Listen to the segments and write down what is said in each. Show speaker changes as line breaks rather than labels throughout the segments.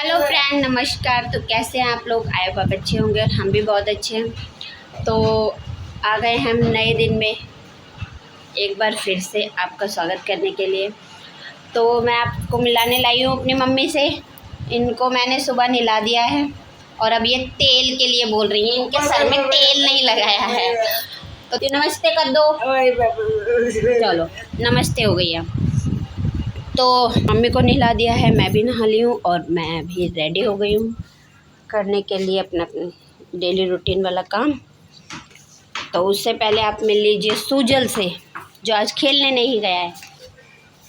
Hello friend, नमस्कार। तो कैसे हैं आप लोग? आए बहुत अच्छे होंगे और हम भी बहुत अच्छे हैं। तो आ गए हम नए दिन में एक बार फिर से आपका स्वागत करने के लिए। तो मैं आपको मिलाने लाई हूँ अपनी मम्मी से। इनको मैंने सुबह नहला दिया है और अब ये तेल के लिए बोल रही हैं। इनके सर में तेल नहीं लगाया है तो नमस्ते कर दो। चलो नमस्ते हो गई अब। तो मम्मी को नहला दिया है, मैं भी नहा ली हूँ और मैं भी रेडी हो गई हूँ करने के लिए अपना डेली रूटीन वाला काम। तो उससे पहले आप मिल लीजिए सुजल से, जो आज खेलने नहीं गया है।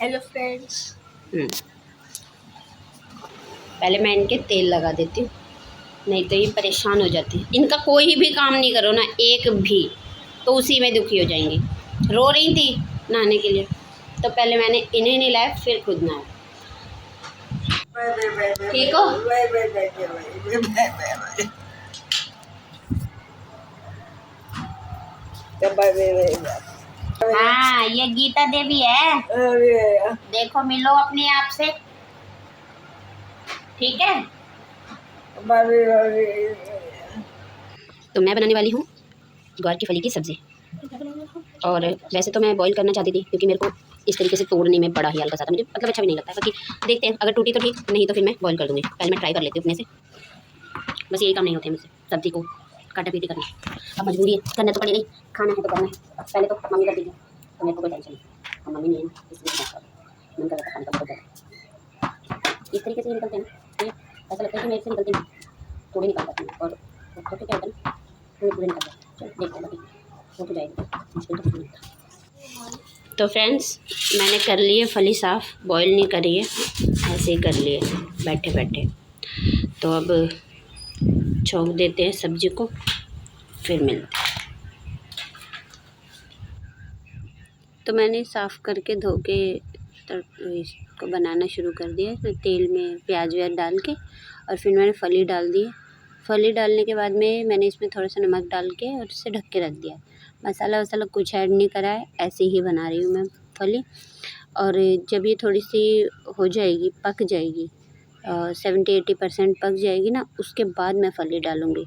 Hello friends.
पहले मैं इनके तेल लगा देती हूँ, नहीं तो ये परेशान हो जाती है। इनका कोई भी काम नहीं करो ना, एक भी, तो उसी में दुखी हो जाएंगी। रो रही थी नहाने के लिए, तो पहले मैंने इन्हें नहलाया फिर खुद नहाया। ठीक हो? हाँ, ये गीता देवी है। देखो, मिलो अपने आप से, ठीक है? तो मैं बनाने वाली हूँ ग्वार की फली की सब्ज़ी। और वैसे तो मैं बॉईल करना चाहती थी, क्योंकि मेरे को इस तरीके से तोड़ने में बड़ा ही हल्का सा था, मुझे मतलब अच्छा भी नहीं लगता है। बाकी देखते हैं, अगर टूटी तो ठीक, नहीं तो फिर मैं बॉईल कर दूँगी। पहले मैं ट्राई कर लेती हूँ अपने से। बस यही काम नहीं होते मुझसे, सब्ज़ी को काटा पीटी करना। अब मजबूरी है, करना तो पड़ेगा ही, खाना है तो करना है। पहले तो मम्मी करती थी, तो मेरे को कोई टेंशन नहीं। अब मम्मी नहीं है ना, इसलिए मन कर रहा था खाने का बहुत ज़्यादा। इस तरीके से ही निकलते हैं ना, ऐसा लगता है कि मेरे से निकलते नहीं, थोड़ी निकाल पाती हूँ। और तो क्या होता है ना, पूरे निकल जाते हैं। चलो देखते हैं, बाकी हो तो जाएगी, मुश्किल तो कुछ नहीं होता। तो फ्रेंड्स, मैंने कर ली है फली साफ़, बॉईल नहीं करी है, ऐसे ही कर लिए बैठे बैठे। तो अब छौंक देते हैं सब्जी को, फिर मिलते हैं। तो मैंने साफ़ करके धो के इसको बनाना शुरू कर दिया। इसमें तेल में प्याज व्याज डाल के और फिर मैंने फली डाल दी। फली डालने के बाद में मैंने इसमें थोड़ा सा नमक डाल के और इसे ढक के रख दिया। मसाला वसाला कुछ ऐड नहीं करा है, ऐसे ही बना रही हूँ मैं फली। और जब ये थोड़ी सी हो जाएगी, पक जाएगी, 70-80% पक जाएगी ना, उसके बाद मैं फली डालूँगी।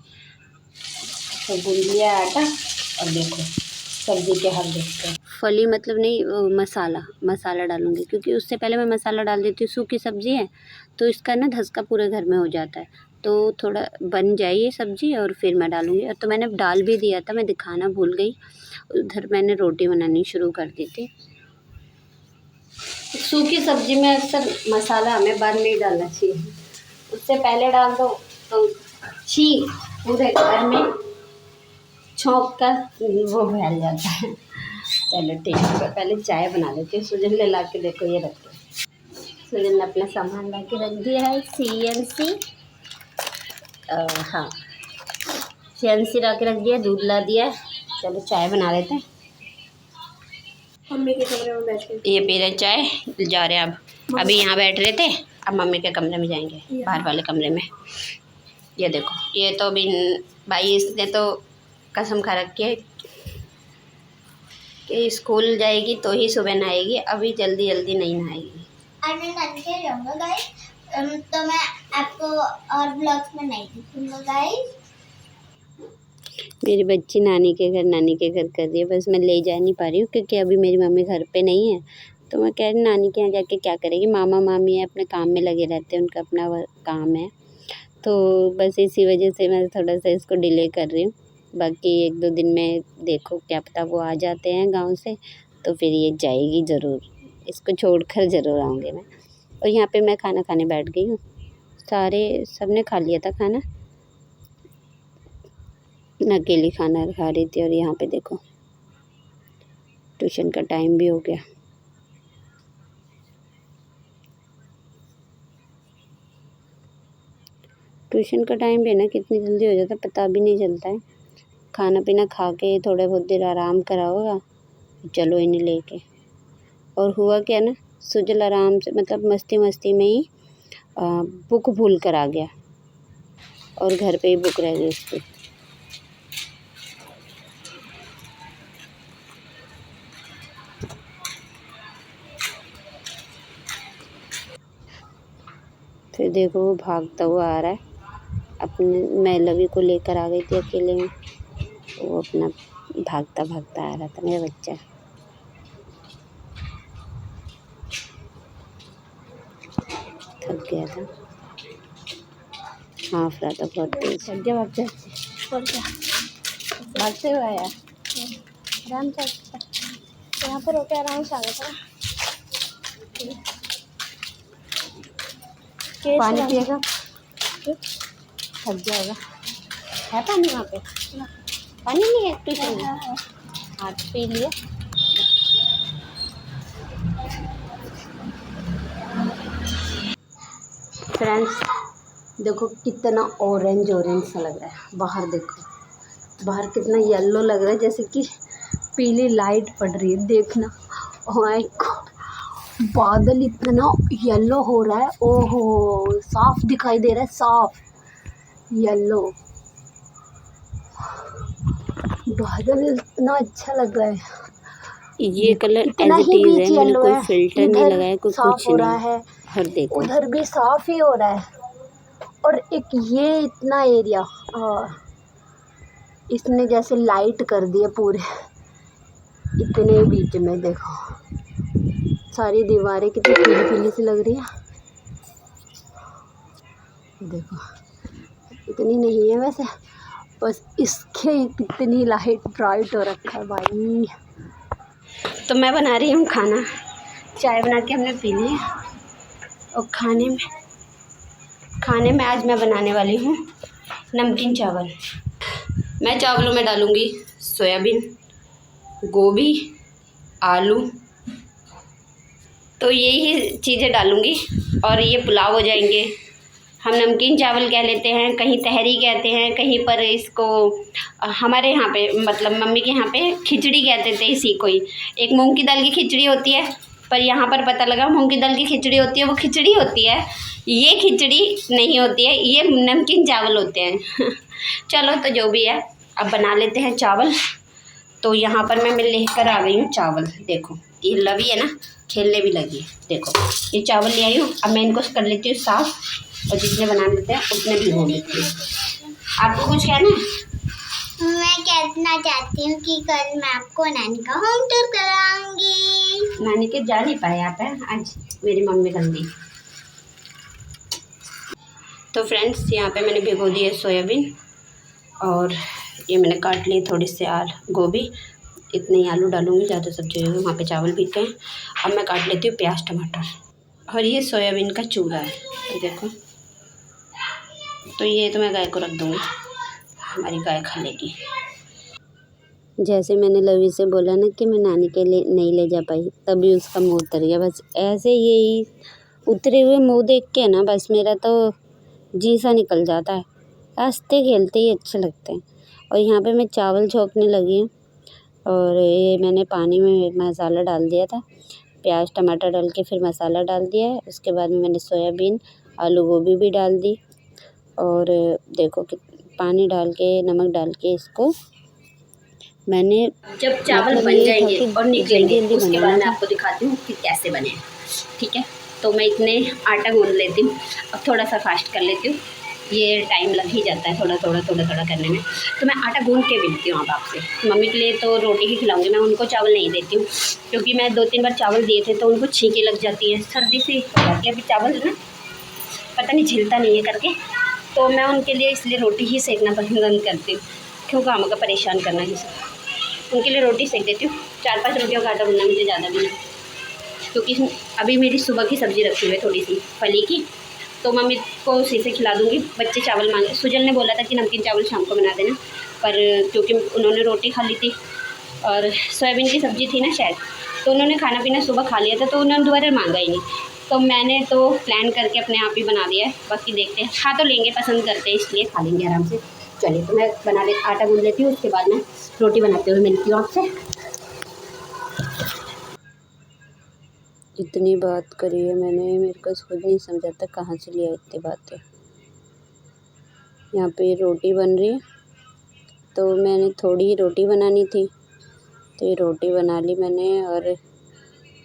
तो गूंद लिया आटा और देखो सब्ज़ी के हाथ देखते हैं। फली मतलब नहीं, मसाला डालूँगी, क्योंकि उससे पहले मैं मसाला डाल देती हूँ। सूखी सब्ज़ी है तो इसका ना धसका पूरे घर में हो जाता है, तो थोड़ा बन जाए ये सब्ज़ी और फिर मैं डालूँगी। और तो मैंने डाल भी दिया था, मैं दिखाना भूल गई। उधर मैंने रोटी बनानी शुरू कर दी थी। सूखी सब्ज़ी में अक्सर मसाला हमें बाद में ही डालना चाहिए, उससे पहले डाल दो तो छी पूरे घर में छौंक कर वो फैल जाता है। चलो ठीक है, पहले चाय बना लेती हूँ। सुजन ले ला के देखो, ये रखते सुजन ने अपना सामान ला के रख दिया है। CNC, हाँ, CNC ला के रख दिया, दूध ला दिया। चलो चाय बना लेते हैं।
मम्मी के कमरे में बैठ के
ये पी रहे चाय, जा रहे हैं अब। अभी यहाँ बैठ रहे थे, अब मम्मी के कमरे में जाएंगे, बाहर वाले कमरे में। ये देखो, ये तो अभी भाई इसने तो कसम खा रखी है कि स्कूल जाएगी तो ही सुबह नहाएगी, अभी जल्दी जल्दी नहीं नहाएगी।
मैं नानी के जाऊंगा गाइस, तो मैं आपको और ब्लॉग्स में नहीं दिखूंगा गाइस।
मेरी बच्ची नानी के घर कर रही है, बस मैं ले जा नहीं पा रही हूँ, क्योंकि अभी मेरी मम्मी घर पे नहीं है। तो मैं कह रही नानी के यहाँ जाके क्या करेगी, मामा मामी है अपने काम में लगे रहते हैं, उनका अपना काम है। तो बस इसी वजह से मैं थोड़ा सा इसको डिले कर रही हूँ। बाकी 1-2 दिन में देखो, क्या पता वो आ जाते हैं गाँव से, तो फिर ये जाएगी ज़रूर, इसको छोड़ कर ज़रूर आऊँगी मैं। और यहाँ पे मैं खाना खाने बैठ गई हूँ, सबने खा लिया था खाना, मैं अकेली खाना खा रही थी। और यहाँ पे देखो ट्यूशन का टाइम भी हो गया। ट्यूशन का टाइम भी ना कितनी जल्दी हो जाता है, पता भी नहीं चलता है। खाना पीना खा के थोड़ा बहुत देर आराम करा होगा, चलो इन्हें लेके। और हुआ क्या ना, सुजल आराम से मतलब मस्ती मस्ती में ही बुक भूल कर आ गया और घर पे ही बुक रह गई उसकी। फिर देखो वो भागता हुआ आ रहा है। अपने मैं लवी को लेकर आ गई थी अकेले में, वो अपना भागता भागता आ रहा था मेरा बच्चा। थक गया था। हाँ अफरा तो बहुत तेज। भागते हुए आया।
आराम से यहाँ पर होके आराम से आ गया था।
पानी पिएगा? थक जाएगा। है पानी वहाँ पे? पानी नहीं है ट्यूशन में? हाँ तो पी लिया। फ्रेंड्स देखो कितना ऑरेंज ऑरेंज सा लग रहा है। बाहर देखो, बाहर कितना येलो लग रहा है, जैसे कि पीली लाइट पड़ रही है। देखना, ओह माय गॉड, बादल इतना येलो हो रहा है। ओहो, साफ दिखाई दे रहा है, साफ येलो बादल, इतना अच्छा लग रहा है। ये कलर
इतना
एज इट
ही
इज
बीच
है, मैंने
येलो
कोई
है,
फिल्टर नहीं
इधर
लगाया, कोई
साफ
कुछ
हो रहा
नहीं।
है,
हर देखो
उधर भी साफ ही हो रहा है। और एक ये इतना एरिया इसने जैसे लाइट कर दिया पूरे, इतने बीच में देखो सारी दीवारें कितनी पीली पीली सी लग रही है। देखो इतनी नहीं है वैसे, बस इसके कितनी लाइट ब्राइट हो रखा है भाई।
तो मैं बना रही हूँ खाना। चाय बना के हमने पी ली और खाने में आज मैं बनाने वाली हूँ नमकीन चावल। मैं चावलों में डालूँगी सोयाबीन, गोभी, आलू, तो यही चीज़ें डालूँगी और ये पुलाव हो जाएंगे। हम नमकीन चावल कह लेते हैं, कहीं तहरी कहते हैं, कहीं पर इसको हमारे यहाँ पे मतलब मम्मी के यहाँ पे खिचड़ी कहते थे इसी को ही। एक मूंग की दाल की खिचड़ी होती है, पर यहाँ पर पता लगा मूंग की दाल की खिचड़ी होती है, वो खिचड़ी होती है, ये खिचड़ी नहीं होती है, ये नमकीन चावल होते हैं। चलो तो जो भी है, अब बना लेते हैं चावल। तो यहाँ पर मैं लेकर आ गई हूँ चावल। देखो ये लवी है ना, खेलने भी लगी है। देखो ये चावल ले आई हूँ। अब मैं इनको कर लेती हूँ साफ़, और जितने बना लेते हैं उतने भी हो लेती हूँ। आपको कुछ कहना है?
मैं कहना चाहती हूँ कि कल मैं आपको नानी का होम टूर कराऊंगी।
नानी के जा नहीं पाए आप हैं, आज मेरी मम्मी गंदी। तो फ्रेंड्स यहाँ पे मैंने भिगो दिए सोयाबीन, और ये मैंने काट लिए थोड़ी सी गोभी। इतने ही आलू डालूंगी, ज़्यादा सब्जी होगी। वहाँ पे चावल भी गए। अब मैं काट लेती हूँ प्याज टमाटर, और ये सोयाबीन का चूरा है। तो देखो, तो ये तो मैं गाय को रख दूँगी, हमारी गाय खा लेगी। जैसे मैंने लवी से बोला ना कि मैं नानी के लिए नहीं ले जा पाई, तभी उसका मुँह उतर गया। बस ऐसे यही उतरे हुए मुँह देख के ना बस मेरा तो जी सा निकल जाता है। हंसते खेलते ही अच्छे लगते हैं। और यहाँ पे मैं चावल छोंकने लगी हूँ, और ये मैंने पानी में मसाला डाल दिया था, प्याज टमाटर डाल के फिर मसाला डाल दिया है। उसके बाद में मैंने सोयाबीन आलू गोभी भी डाल दी, और देखो कि पानी डाल के नमक डाल के इसको मैंने जब चावल
मतलब
बन
यही था
जाएंगे
कि
और निकलेंगे
जल्दी
उसके बाद
बनाना
मैं
था।
आपको दिखाती हूँ कि कैसे बने। ठीक है, तो मैं इतने आटा गूंद लेती हूँ। अब थोड़ा सा फास्ट कर लेती हूँ, ये टाइम लग ही जाता है थोड़ा थोड़ा करने में। तो मैं आटा गूंद के बेलती हूँ। अब आपसे मम्मी के लिए तो रोटी ही खिलाऊंगी, मैं उनको चावल नहीं देती हूँ, क्योंकि मैं 2-3 बार चावल दिए थे तो उनको छींके लग जाती है, सर्दी से हो जाती है। अभी चावल है ना, पता नहीं झिलता नहीं है करके, तो मैं उनके लिए इसलिए रोटी ही सेकना पसंद करती हूँ। क्यों काम का परेशान करना किसी, उनके लिए रोटी सेक देती हूँ। 4-5 रोटियों का आटा गूंदना मुझे ज़्यादा भी नहीं, क्योंकि अभी मेरी सुबह की सब्ज़ी रखी हुई है थोड़ी सी फली की, तो मम्मी को उसी से खिला दूँगी। बच्चे चावल मांगे, सुजल ने बोला था कि नमकीन चावल शाम को बना देना, पर क्योंकि उन्होंने रोटी खा ली थी और सोयाबीन की सब्ज़ी थी ना शायद, तो उन्होंने खाना पीना सुबह खा लिया था, तो उन्होंने दोबारा मांगा ही नहीं। तो मैंने तो प्लान करके अपने आप ही बना दिया है। बाकी देखते हैं, खा तो लेंगे, पसंद करते हैं इसलिए खा लेंगे आराम से। चलिए तो मैं आटा गूंद लेती हूँ, उसके बाद मैं रोटी बनाते हुए मिलती हूँ आपसे। इतनी बात करी है मैंने, मेरे को खुद नहीं समझ आता कहाँ से लिया इतनी बातें। यहाँ पे रोटी बन रही है, तो मैंने थोड़ी ही रोटी बनानी थी, तो ये रोटी बना ली मैंने। और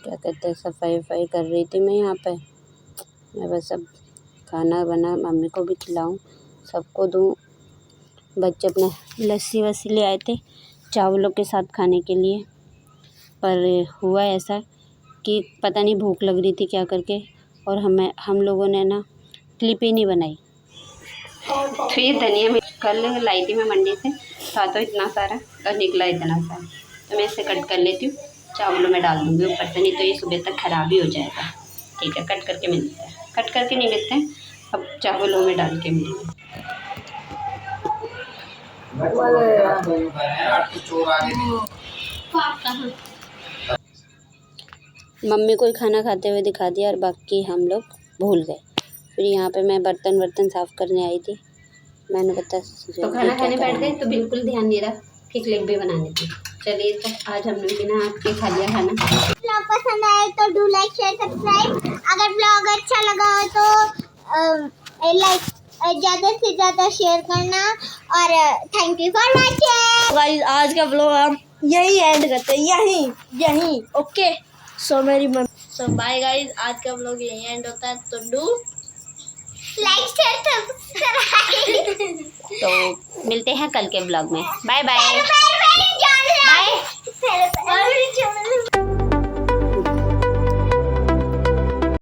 क्या कहते हैं, सफाई कर रही थी मैं यहाँ पे। मैं बस अब
खाना बना, मम्मी को भी खिलाऊं, सबको दूं। बच्चे अपने लस्सी वस्सी ले आए थे चावलों के साथ खाने के लिए, पर हुआ ऐसा कि पता नहीं भूख लग रही थी क्या करके, और हम लोगों ने ना क्लिप ही नहीं बनाई। तो ये धनिया मैं कल लाई थी मैं मंडी से, था तो इतना सारा और निकला इतना सारा, तो मैं इसे कट कर लेती हूँ, चावलों में डाल दूँगी ऊपर से, नहीं तो ये सुबह तक ख़राब ही हो जाएगा। ठीक है, कट करके मिलते हैं, कट करके नहीं मिलते हैं, अब चावलों में डाल के मिलेंगे। मम्मी को ही खाना खाते हुए दिखा दिया और बाकी हम लोग भूल गए। फिर यहाँ पे मैं बर्तन साफ़ करने आई थी, मैंने बता तो खाना खाने बैठ गए तो बिल्कुल ध्यान नहीं रहा कि क्लिप भी बनाने थी। चलिए तो आज हम लोग बिना हाथ के खा लिया खाना।
ब्लॉग पसंद आए तो डू लाइक शेयर सब्सक्राइब। अगर ब्लॉग अच्छा लगा हो तो लाइक ज़्यादा से ज़्यादा शेयर करना, और thank you for watching.
Guys आज का ब्लॉग हम यही एंड करते हैं, यही ओके। सो बाय गाइस, आज का ब्लॉग यही एंड होता है, तो डू
लाइक शेयर सब्सक्राइब।
तो मिलते हैं कल के ब्लॉग में। Bye bye.
बाय।